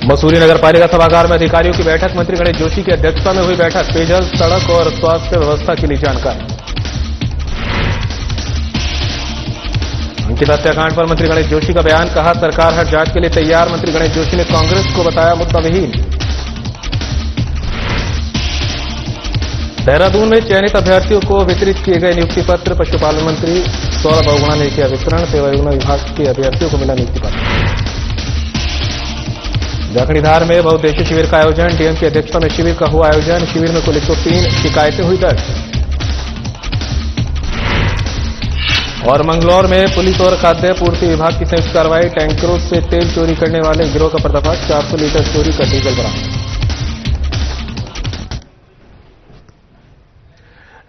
मसूरी नगर पालिका सभागार में अधिकारियों की बैठक। मंत्री गणेश जोशी की अध्यक्षता में हुई बैठक। पेयजल, सड़क और स्वास्थ्य व्यवस्था के लिए जानकारी। अंकिता हत्याकांड पर मंत्री गणेश जोशी का बयान। कहा, सरकार हर जांच के लिए तैयार। मंत्री गणेश जोशी ने कांग्रेस को बताया मुद्दाविहीन। देहरादून में चयनित अभ्यर्थियों को वितरित किए गए नियुक्ति पत्र। पशुपालन मंत्री सौरभ बहुगुणा ने किया वितरण। सेवा योजना विभाग के अभ्यर्थियों को मिला नियुक्ति पत्र। जाखणीधार में बहुउद्देशीय शिविर का आयोजन। डीएम की अध्यक्षता में शिविर का हुआ आयोजन। शिविर में कुल 103 शिकायतें हुई दर्ज। और मंगलौर में पुलिस और खाद्य पूर्ति विभाग की संयुक्त कार्रवाई। टैंकरों से तेल चोरी करने वाले गिरोह का पर्दाफाश। 400 लीटर चोरी का डीजल बरामद।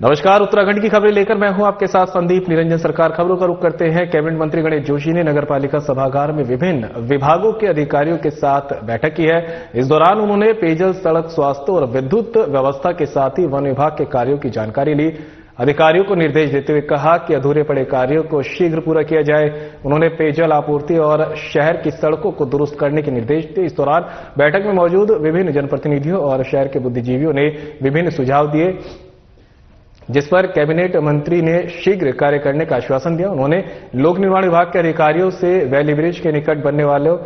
नमस्कार, उत्तराखंड की खबरें लेकर मैं हूं आपके साथ संदीप निरंजन। सरकार खबरों का रुख करते हैं। कैबिनेट मंत्री गणेश जोशी ने नगरपालिका सभागार में विभिन्न विभागों के अधिकारियों के साथ बैठक की है। इस दौरान उन्होंने पेयजल, सड़क, स्वास्थ्य और विद्युत व्यवस्था के साथ ही वन विभाग के कार्यों की जानकारी ली। अधिकारियों को निर्देश देते हुए कहा कि अधूरे पड़े कार्यों को शीघ्र पूरा किया जाए। उन्होंने पेयजल आपूर्ति और शहर की सड़कों को दुरुस्त करने के निर्देश दिए। इस दौरान बैठक में मौजूद विभिन्न जनप्रतिनिधियों और शहर के बुद्धिजीवियों ने विभिन्न सुझाव दिए, जिस पर कैबिनेट मंत्री ने शीघ्र कार्य करने का आश्वासन दिया। उन्होंने लोक निर्माण विभाग के अधिकारियों से वैली ब्रिज के निकट बनने वालों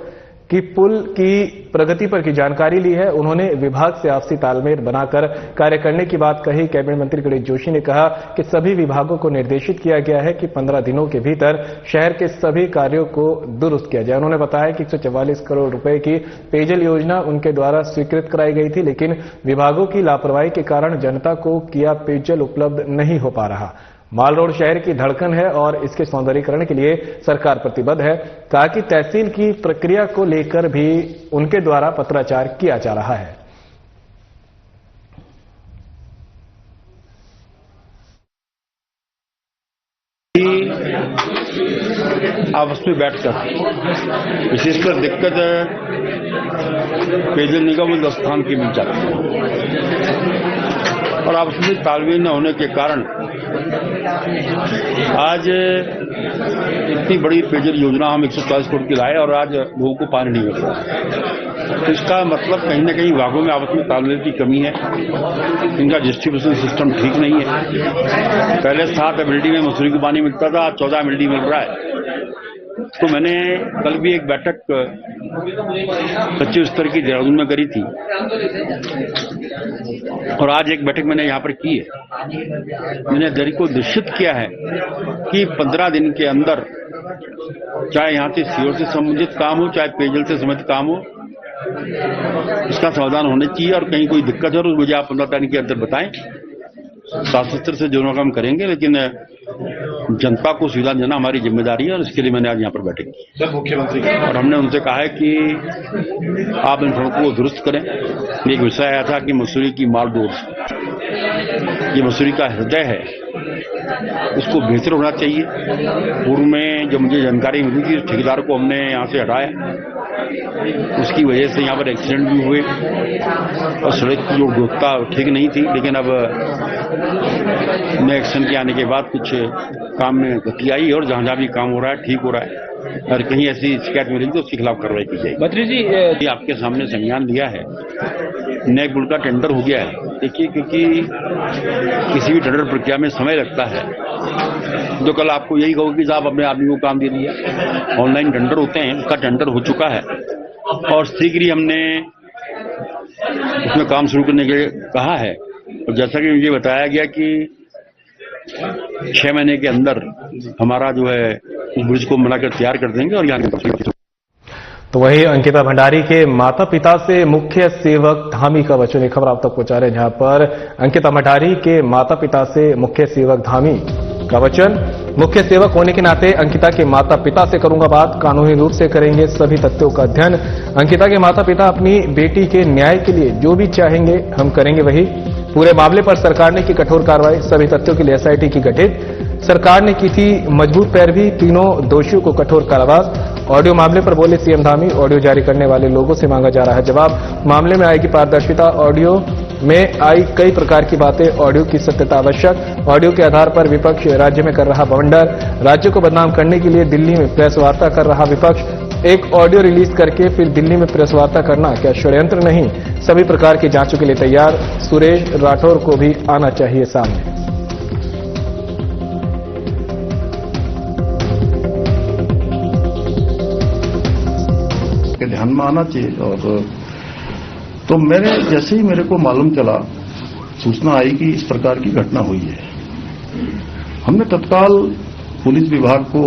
की पुल की प्रगति पर की जानकारी ली है। उन्होंने विभाग से आपसी तालमेल बनाकर कार्य करने की बात कही। कैबिनेट मंत्री गणेश जोशी ने कहा कि सभी विभागों को निर्देशित किया गया है कि 15 दिनों के भीतर शहर के सभी कार्यों को दुरुस्त किया जाए। उन्होंने बताया कि 144 करोड़ रुपए की पेयजल योजना उनके द्वारा स्वीकृत कराई गई थी, लेकिन विभागों की लापरवाही के कारण जनता को किया पेयजल उपलब्ध नहीं हो पा रहा। माल रोड शहर की धड़कन है और इसके सौंदर्यीकरण के लिए सरकार प्रतिबद्ध है। कहा कि तहसील की प्रक्रिया को लेकर भी उनके द्वारा पत्राचार किया जा रहा है। आपस में बैठकर विशेषकर दिक्कत पेयजल निगम और स्थान के बीच जाती है और आपस में तालमेल न होने के कारण आज इतनी बड़ी पेयजल योजना हम 140 करोड़ की लाए और आज लोगों को पानी नहीं मिल रहा। तो इसका मतलब कहीं न कहीं विभागों में आपस में तालमेल की कमी है। इनका डिस्ट्रीब्यूशन सिस्टम ठीक नहीं है। पहले 7 एमएलडी में मसूरी को पानी मिलता था, आज 14 एमएलडी मिल रहा है। तो मैंने कल भी एक बैठक सचिव स्तर की देहरादून में करी थी और आज एक बैठक मैंने यहाँ पर की है। मैंने अधिकारी को निश्चित किया है कि 15 दिन के अंदर चाहे यहाँ से सीवर से संबंधित काम हो, चाहे पेयजल से संबंधित काम हो, इसका समाधान होना चाहिए। और कहीं कोई दिक्कत हो तो मुझे आप 15 दिन के अंदर बताएं। शासन स्तर से जो काम करेंगे, लेकिन जनता को सुविधा देना हमारी जिम्मेदारी है और इसके लिए मैंने आज यहाँ पर बैठक की सर मुख्यमंत्री और हमने उनसे कहा है कि आप इन सड़कों को दुरुस्त करें। एक विषय आया था कि मसूरी की माल रोड, ये मसूरी का हृदय है, उसको बेहतर होना चाहिए। पूर्व में जब मुझे जानकारी मिली थी, ठेकेदार को हमने यहाँ से हटाया, उसकी वजह से यहाँ पर एक्सीडेंट भी हुए और सड़क की जो गुणवत्ता ठीक नहीं थी। लेकिन अब नए एक्शन के आने के बाद कुछ काम में गति आई और जहां भी काम हो रहा है ठीक हो रहा है और कहीं ऐसी शिकायत मिलेगी तो उसके खिलाफ कार्रवाई की जाएगी। मंत्री जी, ये आपके सामने संज्ञान लिया है। नए पुल का टेंडर हो गया है। देखिए, क्योंकि किसी भी टेंडर प्रक्रिया में समय लगता है, तो कल आपको यही कहो कि साहब अपने आदमी को काम दे दिया। ऑनलाइन टेंडर होते हैं, उसका टेंडर हो चुका है और शीघ्र ही हमने उसमें काम शुरू करने के लिए कहा है। और जैसा कि मुझे बताया गया कि 6 महीने के अंदर हमारा जो है उस ब्रिज को बनाकर तैयार कर देंगे और यहाँ तो वही अंकिता भंडारी के माता पिता से मुख्य सेवक धामी का वचन, एक खबर आप तक पहुंचा रहे हैं, जहां पर अंकिता भंडारी के माता पिता से मुख्य सेवक धामी का वचन। मुख्य सेवक होने के नाते अंकिता के माता पिता से करूंगा बात, कानूनी रूप से करेंगे सभी तथ्यों का अध्ययन। अंकिता के माता पिता अपनी बेटी के न्याय के लिए जो भी चाहेंगे हम करेंगे वही। पूरे मामले पर सरकार ने की कठोर कार्रवाई, सभी तथ्यों के लिए एसआईटी की गठित। सरकार ने की थी मजबूत पैरवी, तीनों दोषियों को कठोर कारावास। ऑडियो मामले पर बोले सीएम धामी, ऑडियो जारी करने वाले लोगों से मांगा जा रहा है जवाब। मामले में आएगी पारदर्शिता, ऑडियो में आई कई प्रकार की बातें, ऑडियो की सत्यता आवश्यक। ऑडियो के आधार पर विपक्ष राज्य में कर रहा बवंडर, राज्य को बदनाम करने के लिए दिल्ली में प्रेस वार्ता कर रहा विपक्ष। एक ऑडियो रिलीज करके फिर दिल्ली में प्रेस वार्ता करना क्या षड्यंत्र नहीं? सभी प्रकार की जांचों के लिए तैयार, सुरेश राठौर को भी आना चाहिए सामने। ध्यान में आना चाहिए। और तो जैसे ही मेरे को मालूम चला, सूचना आई कि इस प्रकार की घटना हुई है, हमने तत्काल पुलिस विभाग को,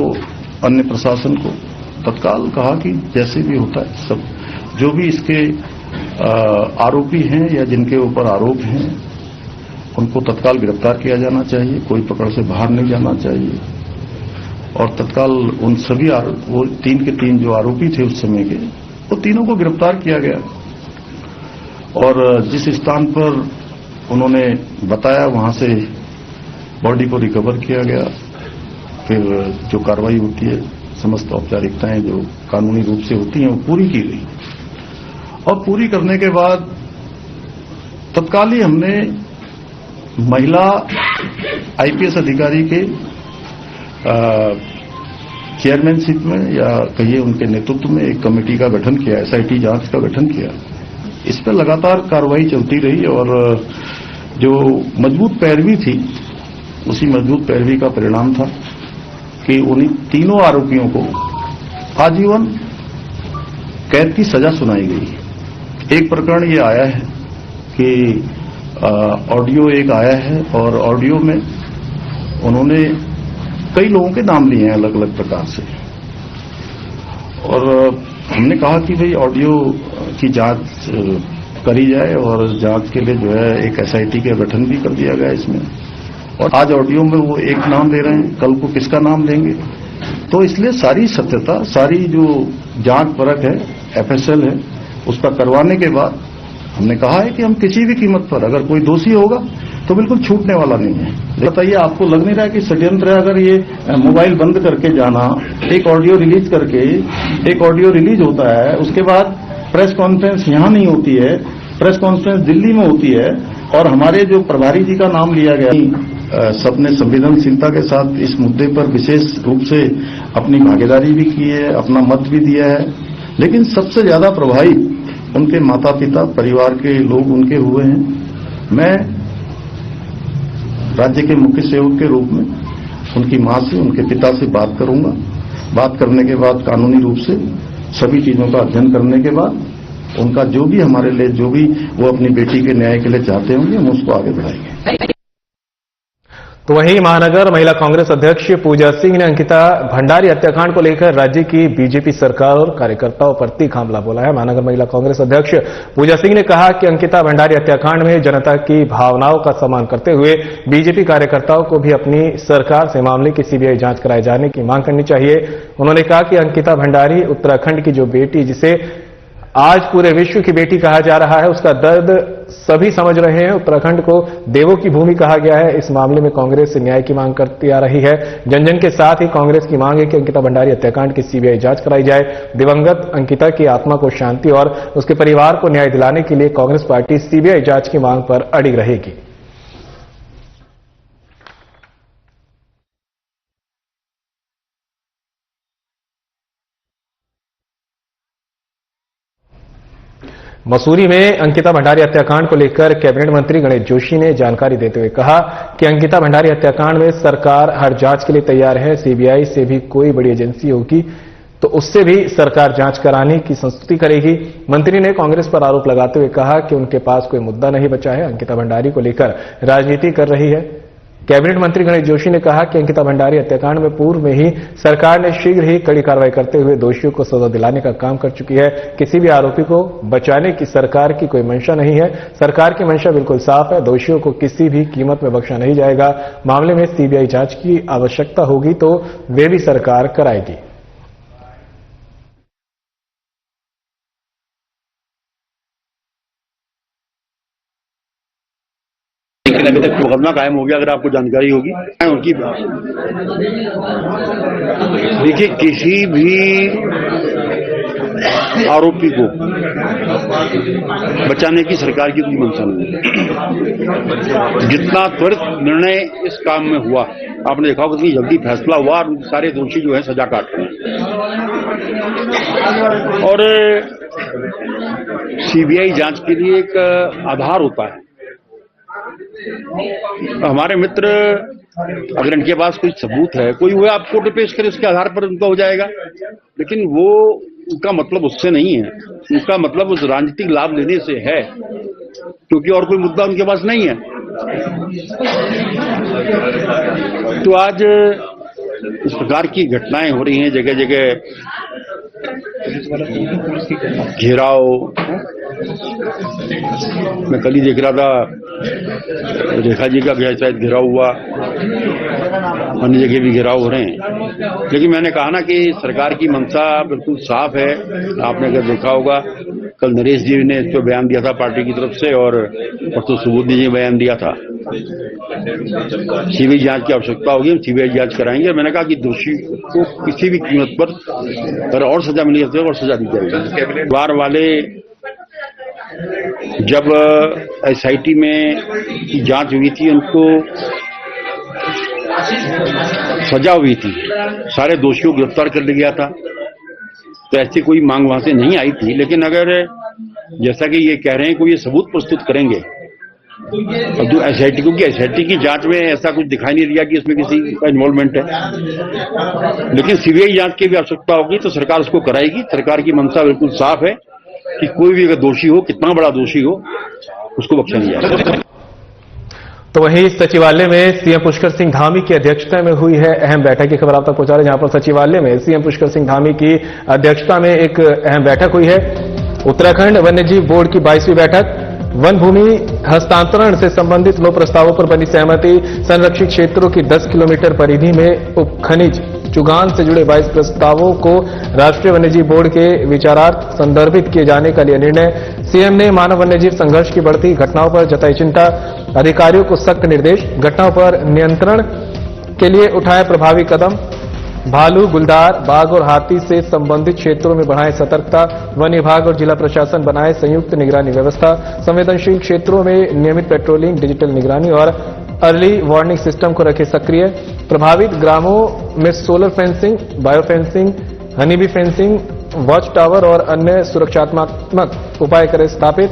अन्य प्रशासन को तत्काल कहा कि जैसे भी होता है सब जो भी इसके आरोपी हैं या जिनके ऊपर आरोप हैं उनको तत्काल गिरफ्तार किया जाना चाहिए, कोई पकड़ से बाहर नहीं जाना चाहिए। और तत्काल उन सभी वो 3 के 3 जो आरोपी थे उस समय के, वो तीनों को गिरफ्तार किया गया। और जिस स्थान पर उन्होंने बताया वहां से बॉडी को रिकवर किया गया। फिर जो कार्रवाई होती है, समस्त औपचारिकताएं जो कानूनी रूप से होती हैं वो पूरी की गई। और पूरी करने के बाद तत्काल ही हमने महिला आईपीएस अधिकारी के चेयरमैनशिप में या कहिए उनके नेतृत्व में एक कमेटी का गठन किया, एसआईटी जांच का गठन किया। इस पर लगातार कार्रवाई चलती रही और जो मजबूत पैरवी थी, उसी मजबूत पैरवी का परिणाम था कि उन्हीं तीनों आरोपियों को आजीवन कैद की सजा सुनाई गई। एक प्रकरण ये आया है कि ऑडियो एक आया है और ऑडियो में उन्होंने कई लोगों के नाम लिए हैं अलग अलग प्रकार से। और हमने कहा कि भाई ऑडियो की जांच करी जाए और जांच के लिए जो है एक एसआईटी का गठन भी कर दिया गया इसमें। और आज ऑडियो में वो एक नाम ले रहे हैं, कल को किसका नाम लेंगे। तो इसलिए सारी सत्यता, सारी जो जांच परख है, एफएसएल है, उसका करवाने के बाद हमने कहा है कि हम किसी भी कीमत पर अगर कोई दोषी होगा तो बिल्कुल छूटने वाला नहीं है। बताइए, आपको लग नहीं रहा है कि षड्यंत्र है? अगर ये मोबाइल बंद करके जाना, एक ऑडियो रिलीज करके, एक ऑडियो रिलीज होता है, उसके बाद प्रेस कॉन्फ्रेंस यहां नहीं होती है, प्रेस कॉन्फ्रेंस दिल्ली में होती है और हमारे जो प्रभारी जी का नाम लिया गया, सबने संवेदनशीलता के साथ इस मुद्दे पर विशेष रूप से अपनी भागीदारी भी की है, अपना मत भी दिया है। लेकिन सबसे ज्यादा प्रभावित उनके माता पिता, परिवार के लोग उनके हुए हैं। मैं राज्य के मुख्य सेवक के रूप में उनकी मां से, उनके पिता से बात करूंगा। बात करने के बाद कानूनी रूप से सभी चीजों का अध्ययन करने के बाद उनका जो भी हमारे लिए, जो भी वो अपनी बेटी के न्याय के लिए चाहते होंगे, हम उसको आगे बढ़ाएंगे। तो वहीं महानगर महिला कांग्रेस अध्यक्ष पूजा सिंह ने अंकिता भंडारी हत्याकांड को लेकर राज्य की बीजेपी सरकार और कार्यकर्ताओं पर तीखा हमला बोला है। महानगर महिला कांग्रेस अध्यक्ष पूजा सिंह ने कहा कि अंकिता भंडारी हत्याकांड में जनता की भावनाओं का सम्मान करते हुए बीजेपी कार्यकर्ताओं को भी अपनी सरकार से मामले की सीबीआई जांच कराए जाने की मांग करनी चाहिए। उन्होंने कहा कि अंकिता भंडारी उत्तराखंड की जो बेटी, जिसे आज पूरे विश्व की बेटी कहा जा रहा है, उसका दर्द सभी समझ रहे हैं। उत्तराखंड को देवों की भूमि कहा गया है। इस मामले में कांग्रेस से न्याय की मांग करती आ रही है। जन जन के साथ ही कांग्रेस की मांग है कि अंकिता भंडारी हत्याकांड की सीबीआई जांच कराई जाए। दिवंगत अंकिता की आत्मा को शांति और उसके परिवार को न्याय दिलाने के लिए कांग्रेस पार्टी सीबीआई जांच की मांग पर अड़ी रहेगी। मसूरी में अंकिता भंडारी हत्याकांड को लेकर कैबिनेट मंत्री गणेश जोशी ने जानकारी देते हुए कहा कि अंकिता भंडारी हत्याकांड में सरकार हर जांच के लिए तैयार है। सीबीआई से भी कोई बड़ी एजेंसी होगी तो उससे भी सरकार जांच कराने की संस्तुति करेगी। मंत्री ने कांग्रेस पर आरोप लगाते हुए कहा कि उनके पास कोई मुद्दा नहीं बचा है, अंकिता भंडारी को लेकर राजनीति कर रही है। कैबिनेट मंत्री गणेश जोशी ने कहा कि अंकिता भंडारी हत्याकांड में पूर्व में ही सरकार ने शीघ्र ही कड़ी कार्रवाई करते हुए दोषियों को सजा दिलाने का काम कर चुकी है। किसी भी आरोपी को बचाने की सरकार की कोई मंशा नहीं है। सरकार की मंशा बिल्कुल साफ है, दोषियों को किसी भी कीमत में बख्शा नहीं जाएगा। मामले में सीबीआई जांच की आवश्यकता होगी तो वे भी सरकार कराएगी। लेकिन अभी तक मुकदमा कायम हो गया, अगर आपको जानकारी होगी उनकी। देखिए, किसी भी आरोपी को बचाने की सरकार की कोई मंशा नहीं है। जितना त्वरित निर्णय इस काम में हुआ, आपने देखा कितनी जल्दी फैसला हुआ और सारे दोषी जो है सजा काट रहे हैं। और सीबीआई जांच के लिए एक आधार होता है। हमारे मित्र अगर इनके पास कोई सबूत है, कोई वो आप कोर्ट में पेश करे, उसके आधार पर उनका हो जाएगा। लेकिन वो उनका मतलब उससे नहीं है, उनका मतलब उस राजनीतिक लाभ लेने से है, क्योंकि और कोई मुद्दा उनके पास नहीं है। तो आज इस प्रकार की घटनाएं हो रही हैं, जगह जगह घेराव। मैं कल ही देख रहा था, रेखा जी का भी शायद घेराव हुआ, अन्य जगह भी घेराव हो रहे हैं। लेकिन मैंने कहा ना कि सरकार की मंशा बिल्कुल साफ है। आपने अगर देखा होगा, कल नरेश जी ने इस पर बयान दिया था पार्टी की तरफ से, और परसों सुबोधी जी ने बयान दिया था। सीबीआई जांच की आवश्यकता होगी, हम सीबीआई जांच कराएंगे। मैंने कहा कि दोषी को किसी भी कीमत पर अगर और सजा मिली जाती है और सजा दी जाएगी। परिवार वाले जब एसआईटी में की जांच हुई थी, उनको सजा हुई थी, सारे दोषियों को गिरफ्तार कर लिया गया था, तो ऐसी कोई मांग वहां से नहीं आई थी। लेकिन अगर जैसा कि ये कह रहे हैं, कोई ये सबूत प्रस्तुत करेंगे, अब जो एसआईटी, क्योंकि एसआईटी की जांच में ऐसा कुछ दिखाई नहीं दिया कि इसमें किसी का इन्वॉल्वमेंट है। लेकिन सीबीआई जांच की भी आवश्यकता होगी तो सरकार उसको कराएगी। सरकार की मंशा बिल्कुल साफ है कि कोई भी अगर दोषी हो, कितना बड़ा दोषी हो, उसको बख्शा नहीं जाएगा। तो वहीं सचिवालय में सीएम पुष्कर सिंह धामी की अध्यक्षता में हुई है अहम बैठक की खबर आप तक पहुंचा रहे हैं, जहां पर सचिवालय में सीएम पुष्कर सिंह धामी की अध्यक्षता में एक अहम बैठक हुई है। उत्तराखंड वन्यजीव बोर्ड की 22वीं बैठक, वन भूमि हस्तांतरण से संबंधित 9 प्रस्तावों पर बनी सहमति, संरक्षित क्षेत्रों की 10 किलोमीटर परिधि में उपखनिज चुगान से जुड़े 22 प्रस्तावों को राष्ट्रीय वन्यजीव बोर्ड के विचारार्थ संदर्भित किए जाने का लिया निर्णय। सीएम ने मानव वन्यजीव संघर्ष की बढ़ती घटनाओं पर जताई चिंता, अधिकारियों को सख्त निर्देश, घटनाओं पर नियंत्रण के लिए उठाए प्रभावी कदम, भालू, गुलदार, बाघ और हाथी से संबंधित क्षेत्रों में बढ़ाएं सतर्कता, वन विभाग और जिला प्रशासन बनाए संयुक्त निगरानी व्यवस्था, संवेदनशील क्षेत्रों में नियमित पेट्रोलिंग, डिजिटल निगरानी और अर्ली वार्निंग सिस्टम को रखे सक्रिय, प्रभावित ग्रामों में solar fencing, bio fencing, honeybee fencing, watch tower और अन्य सुरक्षात्मक उपाय करें स्थापित,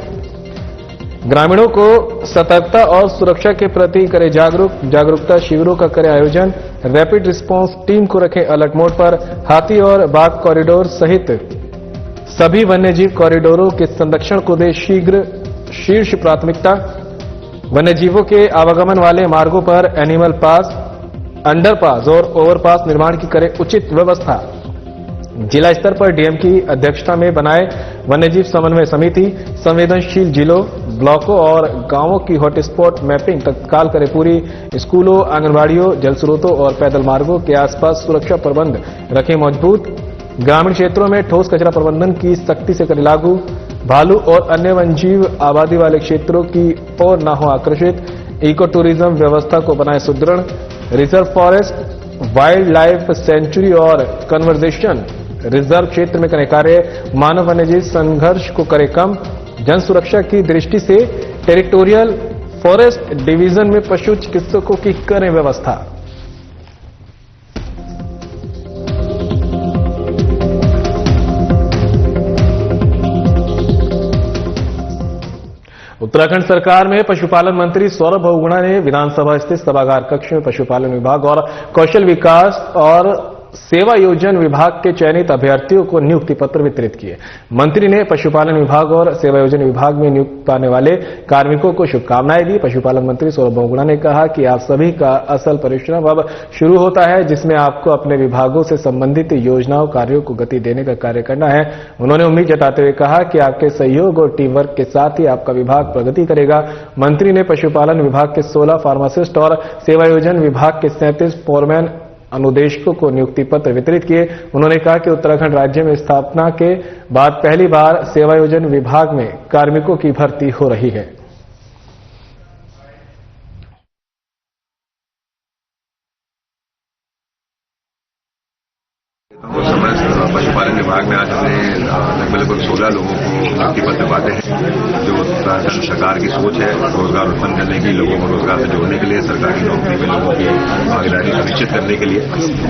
ग्रामीणों को सतर्कता और सुरक्षा के प्रति करें जागरूकता शिविरों का करें आयोजन, रैपिड रिस्पांस टीम को रखें अलर्ट मोड पर, हाथी और बाघ कॉरिडोर सहित सभी वन्यजीव कॉरिडोरों के संरक्षण को दे शीर्ष प्राथमिकता, वन्यजीवों के आवागमन वाले मार्गों पर एनिमल पास, अंडरपास और ओवरपास निर्माण की करें उचित व्यवस्था, जिला स्तर पर डीएम की अध्यक्षता में बनाए वन्यजीव समन्वय समिति, संवेदनशील जिलों, ब्लॉकों और गांवों की हॉटस्पॉट मैपिंग तत्काल करे पूरी, स्कूलों, आंगनबाड़ियों, जल स्रोतों और पैदल मार्गों के आसपास सुरक्षा प्रबंध रखें मजबूत, ग्रामीण क्षेत्रों में ठोस कचरा प्रबंधन की सख्ती से करें लागू, भालू और अन्य वन्यजीव आबादी वाले क्षेत्रों की ओर न हो आकर्षित, इको टूरिज्म व्यवस्था को बनाए सुदृढ़, reserve forest, wild life sanctuary और कन्वर्जेशन रिजर्व क्षेत्र में करें कार्य, मानव वन्यजीव संघर्ष को करें कम, जन सुरक्षा की दृष्टि से टेरिटोरियल फॉरेस्ट डिवीजन में पशु चिकित्सकों की करें व्यवस्था। उत्तराखंड सरकार में पशुपालन मंत्री सौरभ बहुगुणा ने विधानसभा स्थित सभागार कक्ष में पशुपालन विभाग और कौशल विकास और सेवा योजन विभाग के चयनित अभ्यर्थियों को नियुक्ति पत्र वितरित किए। मंत्री ने पशुपालन विभाग और सेवा योजन विभाग में नियुक्त पाने वाले कार्मिकों को शुभकामनाएं दी। पशुपालन मंत्री सौरभ बहुगुणा ने कहा कि आप सभी का असल परिश्रम अब शुरू होता है, जिसमें आपको अपने विभागों से संबंधित योजनाओं कार्यों को गति देने का कार्य करना है। उन्होंने उम्मीद जताते हुए कहा कि आपके सहयोग और टीम वर्क के साथ ही आपका विभाग प्रगति करेगा। मंत्री ने पशुपालन विभाग के 16 फार्मासिस्ट और सेवा योजन विभाग के 37 फोरमैन अनुदेशकों को नियुक्ति पत्र वितरित किए। उन्होंने कहा कि उत्तराखंड राज्य में स्थापना के बाद पहली बार सेवा योजन विभाग में कार्मिकों की भर्ती हो रही है। पशुपालन पशुपालन विभाग में आज हमने लगभग 16 लोगों को नियुक्ति पत्र बांटे हैं, जो सरकार की सोच है रोजगार उत्पन्न करने की, लोगों को रोजगार से जोड़ने के लिए, सरकारी नौकरी में लोगों की भागीदारी सुनिश्चित करने के लिए।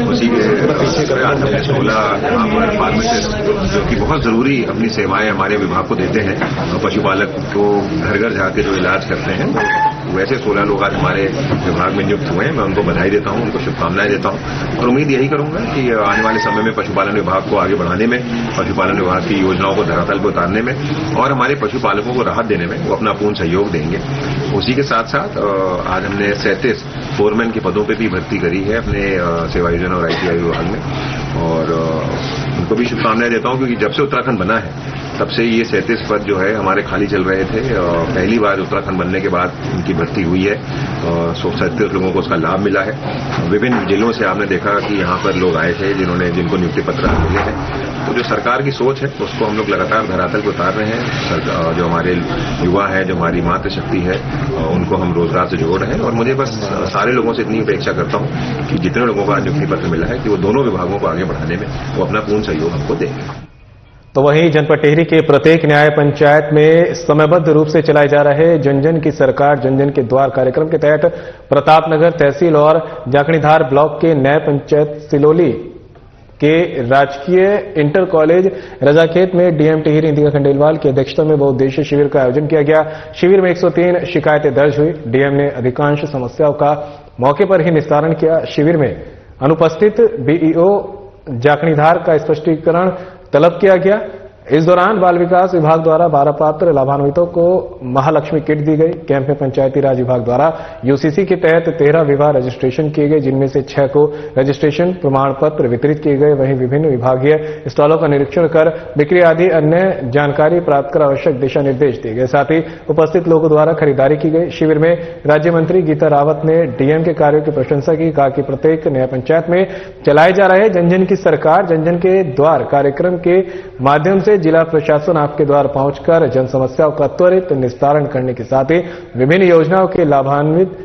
उसी के आज हमने 16 यहाँ पर फार्मासिस्ट, जो कि बहुत जरूरी अपनी सेवाएं हमारे विभाग को देते हैं, पशुपालक को घर घर जाके जो इलाज करते हैं, तो वैसे 16 लोग आज हमारे विभाग में नियुक्त हुए हैं। मैं उनको बधाई देता हूं, उनको शुभकामनाएं देता हूं और उम्मीद यही करूंगा कि आने वाले समय में पशुपालन विभाग को आगे बढ़ाने में, पशुपालन विभाग की योजनाओं को धरातल पर उतारने में और हमारे पशुपालकों को राहत देने में वो अपना पूर्ण सहयोग देंगे। उसी के साथ साथ आज हमने 37 फोरमैन के पदों पर भी भर्ती करी है अपने सेवा योजना और ITI विभाग में, और उनको भी शुभकामनाएं देता हूं, क्योंकि जब से उत्तराखंड बना है तब से ये 37 पद जो है हमारे खाली चल रहे थे। पहली बार उत्तराखंड बनने के बाद उनकी भर्ती हुई है, 37 लोगों को उसका लाभ मिला है। विभिन्न जिलों से आपने देखा कि यहाँ पर लोग आए थे जिनको नियुक्ति पत्र मिले हैं। तो जो सरकार की सोच है उसको हम लोग लगातार धरातल पर उतार रहे हैं। जो हमारे युवा है, जो हमारी मातृशक्ति है, उनको हम रोजगार से जोड़ रहे हैं। और मुझे बस सारे लोगों से इतनी अपेक्षा करता हूं कि जितने लोगों को आज नियुक्ति पत्र मिला है कि वो दोनों विभागों को आगे बढ़ाने में वो अपना पूर्ण सहयोग हमको देंगे। तो वहीं जनपद टिहरी के प्रत्येक न्याय पंचायत में समयबद्ध रूप से चलाए जा रहे जन जन की सरकार जन जन के द्वार कार्यक्रम के तहत प्रतापनगर तहसील और जाखणीधार ब्लॉक के न्याय पंचायत सिलोली के राजकीय इंटर कॉलेज रजाखेत में डीएम टिहरी इंदिका खंडेलवाल की अध्यक्षता में बहुउद्देशीय शिविर का आयोजन किया गया। शिविर में 103 शिकायतें दर्ज हुई। डीएम ने अधिकांश समस्याओं का मौके पर ही निस्तारण किया। शिविर में अनुपस्थित बीईओ जाखणीधार का स्पष्टीकरण तलब किया गया। इस दौरान बाल विकास विभाग द्वारा 12 पात्र लाभान्वितों को महालक्ष्मी किट दी गई। कैंप में पंचायती राज विभाग द्वारा यूसीसी के तहत 13 विवाह रजिस्ट्रेशन किए गए, जिनमें से 6 को रजिस्ट्रेशन प्रमाण पत्र वितरित किए गए। वहीं विभिन्न विभागीय स्टॉलों का निरीक्षण कर बिक्री आदि अन्य जानकारी प्राप्त कर आवश्यक दिशा निर्देश दिए गए। साथ ही उपस्थित लोगों द्वारा खरीदारी की गई। शिविर में राज्य मंत्री गीता रावत ने डीएम के कार्यों की प्रशंसा की। कहा कि प्रत्येक न्याय पंचायत में चलाए जा रहे जन जन की सरकार जन जन के द्वार कार्यक्रम के माध्यम से जिला प्रशासन आपके द्वार पहुंचकर जन समस्याओं का त्वरित निस्तारण करने के साथ ही विभिन्न योजनाओं के लाभान्वित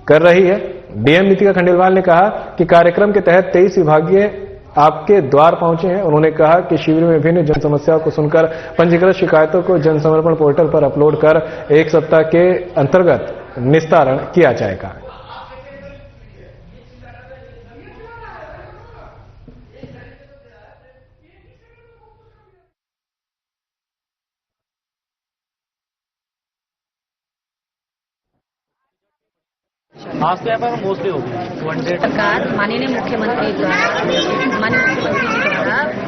कर रही है। डीएम इंदिका खंडेलवाल ने कहा कि कार्यक्रम के तहत 23 विभागीय आपके द्वार पहुंचे हैं। उन्होंने कहा कि शिविर में विभिन्न जन समस्याओं को सुनकर पंजीकृत शिकायतों को जन समर्पण पोर्टल पर अपलोड कर 1 सप्ताह के अंतर्गत निस्तारण किया जाएगा। आज तो यहाँ पर मोस्टली हो गया। सरकार माननीय मुख्यमंत्री जी द्वारा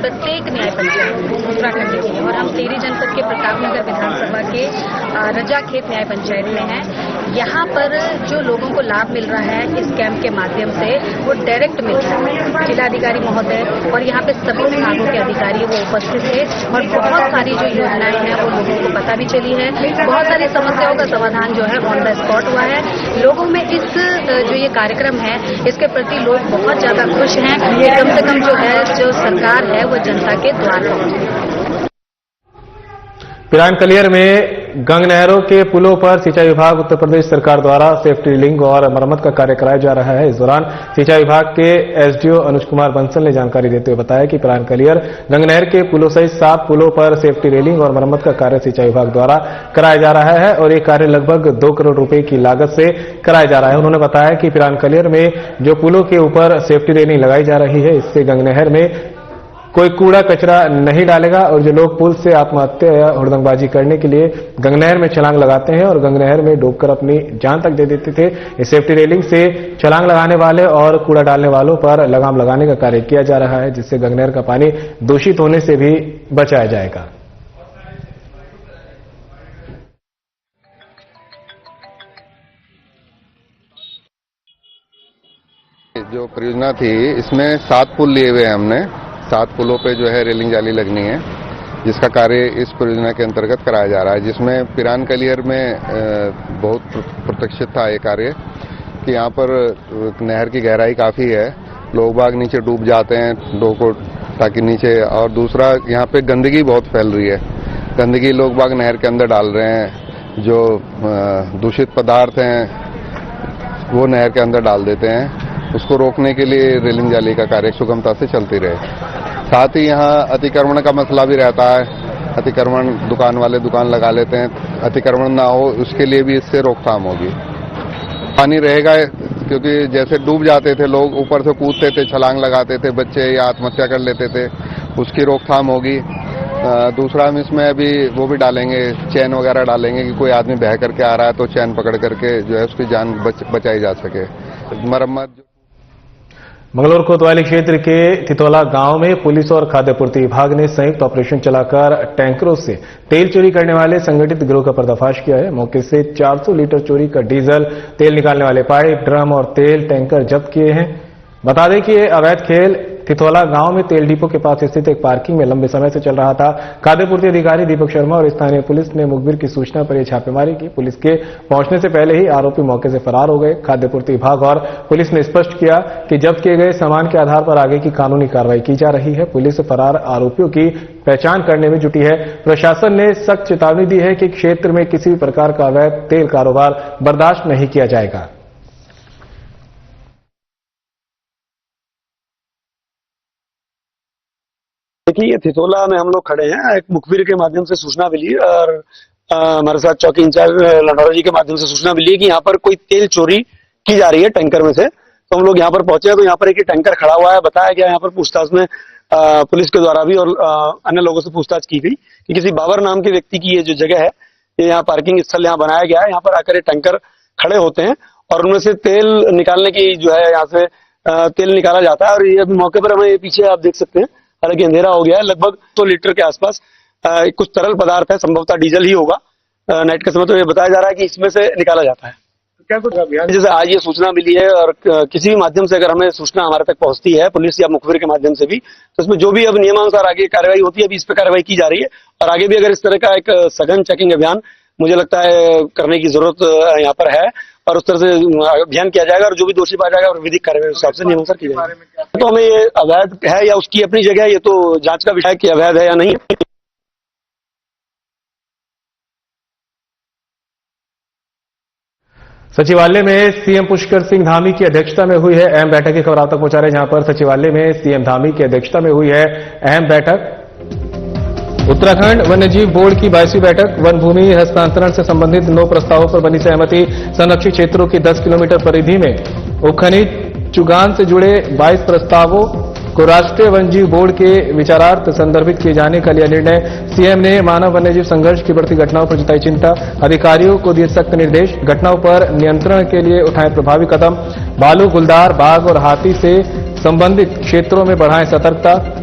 प्रत्येक न्याय पंचायत उत्तराखंड में, और हम टिहरी जनपद के प्रतापनगर विधानसभा के रजाखेत न्याय पंचायत में हैं। यहाँ पर जो लोगों को लाभ मिल रहा है इस कैंप के माध्यम से वो डायरेक्ट मिल रहा है। जिलाधिकारी महोदय और यहाँ पे सभी विभागों के अधिकारी वो उपस्थित थे और बहुत सारी जो योजनाएं हैं वो लोगों को पता भी चली है। बहुत सारी समस्याओं का समाधान जो है ऑन द स्पॉट हुआ है। लोगों में इस जो ये कार्यक्रम है इसके प्रति लोग बहुत ज्यादा खुश हैं कि कम से कम जो है जो सरकार है वो जनता के द्वार पहुंचे। पिरानकलियर में गंग नहरों के पुलों पर सिंचाई विभाग उत्तर प्रदेश सरकार द्वारा सेफ्टी ड्रिलिंग और मरम्मत का कार्य कराया जा रहा है। इस दौरान सिंचाई विभाग के एसडीओ अनुज कुमार बंसल ने जानकारी देते हुए बताया कि पिरानकलियर गंग नहर के पुलों सहित 7 पुलों पर सेफ्टी रेलिंग और मरम्मत का कार्य सिंचाई विभाग द्वारा कराया जा रहा है और ये कार्य लगभग 2 करोड़ रुपए की लागत से कराया जा रहा है। उन्होंने बताया कि पिरानकलियर में जो पुलों के ऊपर सेफ्टी रेलिंग लगाई जा रही है इससे गंग नहर में कोई कूड़ा कचरा नहीं डालेगा और जो लोग पुल से आत्महत्या या हुड़दंगबाजी करने के लिए गंगनहर में छलांग लगाते हैं और गंगनहर में डूबकर अपनी जान तक दे देते थे, इस सेफ्टी रेलिंग से छलांग लगाने वाले और कूड़ा डालने वालों पर लगाम लगाने का कार्य किया जा रहा है, जिससे गंगनहर का पानी दूषित होने से भी बचाया जाएगा। जो परियोजना थी इसमें 7 पुल लिए हुए हैं हमने। 7 पुलों पे जो है रेलिंग जाली लगनी है, जिसका कार्य इस परियोजना के अंतर्गत कराया जा रहा है। जिसमें पिरानकलियर में बहुत प्रतीक्षित था ये कार्य कि यहाँ पर नहर की गहराई काफ़ी है, लोग बाग नीचे डूब जाते हैं लोगों को ताकि नीचे, और दूसरा यहाँ पे गंदगी बहुत फैल रही है। गंदगी लोग बाग नहर के अंदर डाल रहे हैं, जो दूषित पदार्थ हैं वो नहर के अंदर डाल देते हैं। उसको रोकने के लिए रेलिंग जाली का कार्य सुगमता से चलती रहे। साथ ही यहाँ अतिक्रमण का मसला भी रहता है। अतिक्रमण दुकान वाले दुकान लगा लेते हैं, अतिक्रमण ना हो उसके लिए भी इससे रोकथाम होगी। पानी रहेगा क्योंकि जैसे डूब जाते थे लोग, ऊपर से कूदते थे, छलांग लगाते थे बच्चे या आत्महत्या कर लेते थे, उसकी रोकथाम होगी। दूसरा हम इसमें अभी वो भी डालेंगे, चैन वगैरह डालेंगे कि कोई आदमी बह करके आ रहा है तो चैन पकड़ करके जो है उसकी जान बचाई जा सके। मरम्मत मंगलौर कोतवाली क्षेत्र के तितौला गांव में पुलिस और खाद्य पूर्ति विभाग ने संयुक्त ऑपरेशन चलाकर टैंकरों से तेल चोरी करने वाले संगठित गिरोह का पर्दाफाश किया है। मौके से 400 लीटर चोरी का डीजल, तेल निकालने वाले पाइप, ड्रम और तेल टैंकर जब्त किए हैं। बता दें कि ये अवैध खेल तितौला गांव में तेल डिपो के पास स्थित एक पार्किंग में लंबे समय से चल रहा था। खाद्य पूर्ति अधिकारी दीपक शर्मा और स्थानीय पुलिस ने मुखबिर की सूचना पर यह छापेमारी की। पुलिस के पहुंचने से पहले ही आरोपी मौके से फरार हो गए। खाद्य पूर्ति विभाग और पुलिस ने स्पष्ट किया कि जब्त किए गए सामान के आधार पर आगे की कानूनी कार्रवाई की जा रही है। पुलिस फरार आरोपियों की पहचान करने में जुटी है। प्रशासन ने सख्त चेतावनी दी है कि क्षेत्र में किसी भी प्रकार का अवैध तेल कारोबार बर्दाश्त नहीं किया जाएगा। देखिए, थितोला में हम लोग खड़े हैं। एक मुखबिर के माध्यम से सूचना मिली और हमारे साथ चौकी इंचार्ज लंडौरा जी के माध्यम से सूचना मिली कि यहाँ पर कोई तेल चोरी की जा रही है टैंकर में से। तो हम लोग यहाँ पर पहुंचे तो यहाँ पर एक टैंकर खड़ा हुआ है। बताया गया यहाँ पर पूछताछ में पुलिस के द्वारा भी और अन्य लोगों से पूछताछ की गई कि किसी बाबर नाम के व्यक्ति की ये जो जगह है, ये यहाँ पार्किंग स्थल यहाँ बनाया गया है। यहाँ पर आकर ये टैंकर खड़े होते हैं और उनमें से तेल निकालने की जो है यहाँ से तेल निकाला जाता है। और ये मौके पर हमें पीछे आप देख सकते हैं, हालांकि अंधेरा हो गया है, लगभग 100 लीटर के आसपास कुछ तरल पदार्थ है, संभवतः डीजल ही होगा। नाइट के समय तो ये बताया जा रहा है कि इसमें से निकाला जाता है। क्या कुछ अभियान जैसे आज ये सूचना मिली है और किसी भी माध्यम से अगर हमें सूचना हमारे तक पहुंचती है, पुलिस या मुखबिर के माध्यम से भी, तो इसमें जो भी अब नियमानुसार आगे कार्रवाई होती है, अभी इस पर कार्रवाई की जा रही है। और आगे भी अगर इस तरह का एक सघन चेकिंग अभियान मुझे लगता है करने की जरूरत यहाँ पर है और उस तरह से अभियान किया जाएगा और जो भी दोषी पाया जाएगा और विधिक कार्रवाई उस हिसाब से नियमानुसार की जाएगी। तो हमें ये अवैध है या उसकी अपनी जगह है, ये तो जांच का विषय है कि अवैध है या नहीं। सचिवालय में सीएम पुष्कर सिंह धामी की अध्यक्षता में हुई है अहम बैठक की खबर आप तक पहुंचा रहे हैं, जहां पर सचिवालय में सीएम धामी की अध्यक्षता में हुई है अहम बैठक। उत्तराखंड वन्यजीव बोर्ड की 22वीं बैठक, वन भूमि हस्तांतरण से संबंधित 9 प्रस्तावों पर बनी सहमति। संरक्षित क्षेत्रों की 10 किलोमीटर परिधि में उपखनिज चुगान से जुड़े 22 प्रस्तावों को राष्ट्रीय वन्यजीव बोर्ड के विचारार्थ संदर्भित किए जाने का लिया निर्णय। सीएम ने मानव वन्यजीव संघर्ष की बढ़ती घटनाओं पर जताई चिंता, अधिकारियों को दिए सख्त निर्देश, घटनाओं पर नियंत्रण के लिए उठाएं प्रभावी कदम। भालू, गुलदार, बाघ और हाथी से संबंधित क्षेत्रों में बढ़ाएं सतर्कता।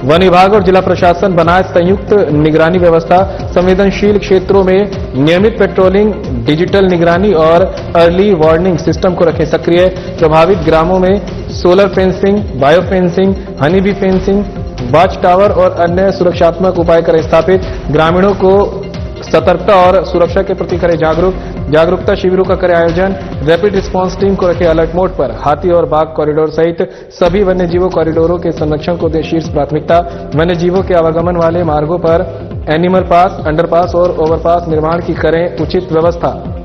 वन विभाग और जिला प्रशासन बनाए संयुक्त निगरानी व्यवस्था। संवेदनशील क्षेत्रों में नियमित पेट्रोलिंग, डिजिटल निगरानी और अर्ली वार्निंग सिस्टम को रखें सक्रिय। प्रभावित ग्रामों में solar fencing, bio fencing, honey bee fencing, watch tower और अन्य सुरक्षात्मक उपाय करें स्थापित। ग्रामीणों को सतर्कता और सुरक्षा के प्रति करें जागरूकता शिविरों का करें आयोजन। रैपिड रिस्पांस टीम को रखें अलर्ट मोड पर। हाथी और बाघ कॉरिडोर सहित सभी वन्यजीवों कॉरिडोरों के संरक्षण को दें शीर्ष प्राथमिकता। वन्यजीवों के आवागमन वाले मार्गों पर एनिमल पास, अंडरपास और ओवरपास निर्माण की करें उचित व्यवस्था।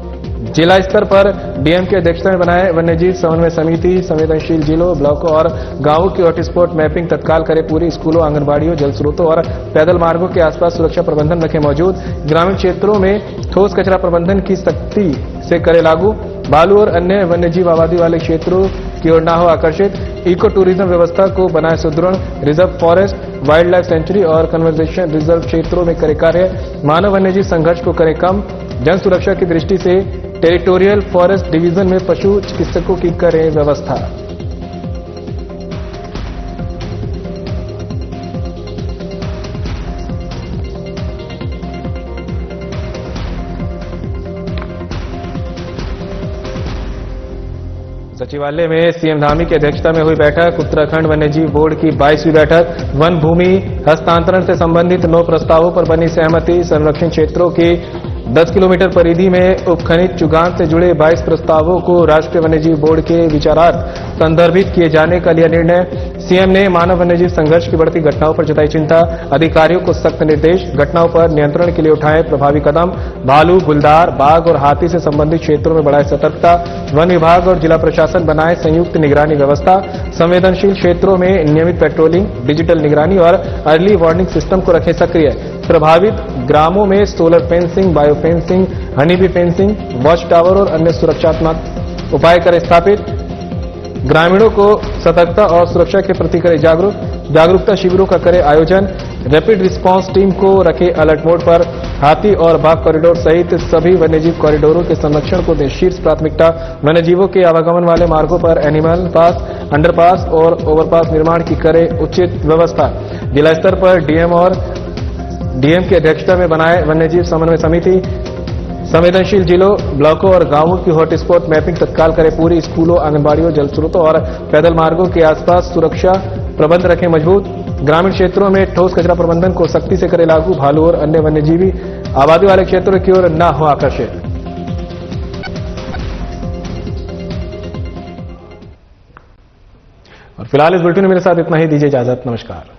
जिला स्तर पर डीएम की अध्यक्षता में बनाए वन्यजीव समन्वय समिति। संवेदनशील जिलों, ब्लॉकों और गांवों की हॉटस्पॉट मैपिंग तत्काल करें पूरी। स्कूलों, आंगनबाड़ियों, जल स्रोतों और पैदल मार्गों के आसपास सुरक्षा प्रबंधन रखें मौजूद। ग्रामीण क्षेत्रों में ठोस कचरा प्रबंधन की सख्ती से करें लागू। भालू और अन्य वन्यजीव आबादी वाले क्षेत्रों की ओर न हो आकर्षित। इको टूरिज्म व्यवस्था को बनाए सुदृढ़। Reserve forest, wild life sanctuary और कन्वर्जेशन रिजर्व क्षेत्रों में करें कार्य। मानव वन्यजीव संघर्ष को करें कम। जन सुरक्षा की दृष्टि से टेरिटोरियल फॉरेस्ट डिवीजन में पशु चिकित्सकों की करें व्यवस्था। सचिवालय में सीएम धामी की अध्यक्षता में हुई बैठक। उत्तराखंड वन्यजीव बोर्ड की 22वीं बैठक, वन भूमि हस्तांतरण से संबंधित 9 प्रस्तावों पर बनी सहमति। संरक्षण क्षेत्रों की 10 किलोमीटर परिधि में उपखनिज चुगान से जुड़े 22 प्रस्तावों को राष्ट्रीय वन्यजीव बोर्ड के विचारार्थ संदर्भित किए जाने का लिया निर्णय। सीएम ने मानव वन्यजीव संघर्ष की बढ़ती घटनाओं पर जताई चिंता। अधिकारियों को सख्त निर्देश, घटनाओं पर नियंत्रण के लिए उठाएं प्रभावी कदम। भालू, गुलदार, बाघ और हाथी से संबंधित क्षेत्रों में बढ़ाए सतर्कता। वन विभाग और जिला प्रशासन बनाए संयुक्त निगरानी व्यवस्था। संवेदनशील क्षेत्रों में नियमित पेट्रोलिंग, डिजिटल निगरानी और अर्ली वार्निंग सिस्टम को रखें सक्रिय। प्रभावित ग्रामों में solar fencing, bio fencing, honey bee fencing, watch tower और अन्य सुरक्षात्मक उपाय करें स्थापित। ग्रामीणों को सतर्कता और सुरक्षा के प्रति करें जागरूक। जागरूकता शिविरों का करें आयोजन। रैपिड रिस्पांस टीम को रखें अलर्ट मोड पर। हाथी और बाघ कॉरिडोर सहित सभी वन्यजीव कॉरिडोरों के संरक्षण को दें शीर्ष प्राथमिकता। वन्यजीवों के आवागमन वाले मार्गों पर एनिमल पास, अंडरपास और ओवरपास निर्माण की करें उचित व्यवस्था। जिला स्तर पर डीएम की अध्यक्षता में बनाए वन्यजीव समन्वय समिति। संवेदनशील जिलों, ब्लॉकों और गांवों की हॉटस्पॉट मैपिंग तत्काल करें पूरी। स्कूलों, आंगनबाड़ियों, जल स्रोतों और पैदल मार्गों के आसपास सुरक्षा प्रबंध रखें मजबूत। ग्रामीण क्षेत्रों में ठोस कचरा प्रबंधन को सख्ती से करें लागू। भालू और अन्य वन्यजीवी आबादी वाले क्षेत्रों की ओर न हो आकर्षित। और फिलहाल इस बुलेटिन में मेरे साथ इतना ही। दीजिए इजाजत। नमस्कार।